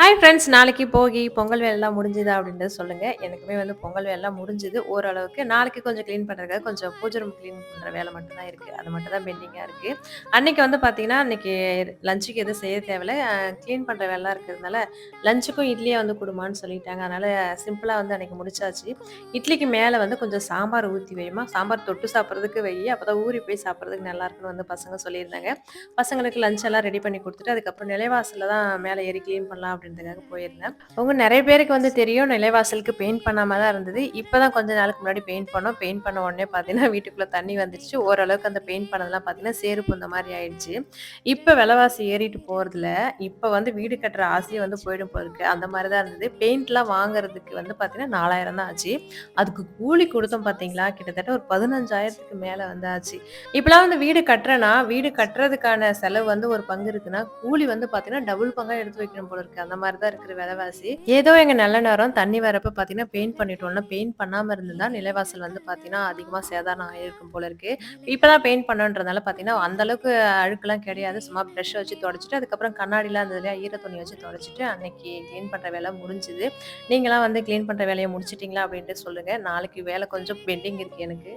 Hi friends. நாளைக்கு போகி, பொங்கல் வேலைலாம் முடிஞ்சுதா அப்படின்றத சொல்லுங்க. எனக்குமே வந்து பொங்கல் வேலைலாம் முடிஞ்சுது ஓரளவுக்கு. நாளைக்கு கொஞ்சம் கிளீன் பண்றதுக்காக கொஞ்சம் பூஜை ரூம் கிளீன் பண்ற வேலை மட்டும் தான் இருக்கு. அது மட்டும் தான் பெண்டிங்கா இருக்கு. அன்னைக்கு வந்து பார்த்தீங்கன்னா, அன்னைக்கு லஞ்சுக்கு எதுவும் செய்ய தேவையில்ல. கிளீன் பண்ற வேலைலாம் இருக்கிறதுனால, லஞ்சுக்கும் இட்லியே வந்து குடுமான்னு சொல்லிட்டாங்க. அதனால சிம்பிளா வந்து அன்னைக்கு முடிச்சாச்சு. இட்லிக்கு மேல வந்து கொஞ்சம் சாம்பார் ஊத்தி வைம்மா, சாம்பார் தொட்டு சாப்பிடுறதுக்கு வை, அப்பதான் ஊறி போய் சாப்பிடுறதுக்கு நல்லாருக்குன்னு வந்து பசங்க சொல்லியிருந்தாங்க. பசங்களுக்கு லஞ்ச் எல்லாம் ரெடி பண்ணி குடுத்துட்டு, அதுக்கப்புறம் நிலைவாசல்ல தான் மேல ஏறி கிளீன் பண்ணலாம் அப்படின்றதுக்காக போயிருந்தேன். அவங்க நெறைய பேருக்கு வந்து தெரியும் நிலைவாசலுக்கு பெயிண்ட் பண்ணாம தான் இருந்தது. இப்ப தான் கொஞ்ச நாளுக்கு முன்னாடி பெயிண்ட் பண்ணோம். பெயிண்ட் பண்ண உடனே பார்த்தீங்கன்னா, வீட்டுக்குள்ள தண்ணி வந்துருச்சு. ஓரளவுக்கு அந்த பெயிண்ட் பண்ணதெல்லாம் பார்த்தீங்கன்னா, சேறு பூந்த மாரி ஆயிடுச்சு. இப்ப விலைவாசி ஏறிட்டு போறதுல, இப்ப வந்து வீடு கட்டுற ஆசையே வந்து போயிடும் போல இருக்கு. அந்த மாரி தான் இருந்தது. பெயிண்ட்லாம் வாங்குறதுக்கு வந்து பார்த்தீங்கன்னா, 4000 தான் ஆச்சு. அதுக்கு கூலி குடுத்தோம் பார்த்தீங்களா, கிட்டத்தட்ட ஒரு 15,000க்கு மேல வந்து ஆச்சு. இப்பலாம் வந்து வீடு கட்டுறேன்னா, வீடு கட்டுறதுக்கான செலவு வந்து ஒரு பங்கு இருக்குன்னா, கூலி வந்து பார்த்தீங்கன்னா, டபுள் பங்கா எடுத்து வைக்கணும் போல இருக்கு. அந்த மாரி தான் இருக்கிற விலைவாசி. ஏதோ எங்க நல்ல நேரம் தண்ணி வரப்ப பார்த்தீங்கன்னா, பெயிண்ட் பண்ணிட்டோம்னா, பெயிண்ட் பண்ணாம இருந்திருந்தா நிலைவாசல் வந்து பார்த்தீங்கன்னா, அதிகமா சேதாரம் ஆயிருக்கும் போல இருக்கு. இப்ப தான் பெயிண்ட் பண்ணோன்றதுனால பார்த்தீங்கன்னா, அந்த அளவுக்கு அழுக்குலாம் கிடையாது. சும்மா பிரஷ்ஷ வச்சு தொடச்சுட்டு, அதுக்கப்புறம் கண்ணாடிலாம் இருந்தது இல்லையா, ஈர துணிய வச்சு தொடச்சுட்டு, அன்னைக்கு கிளீன் பண்ற வேலை முடிஞ்சுது. நீங்கலாம் வந்து கிளீன் பண்ற வேலைய முடிச்சுட்டீங்களா? அப்படின்ட்டு சொல்லுங்க. நாளைக்கு வேலை கொஞ்சம் பெண்டிங் இருக்கு எனக்கு.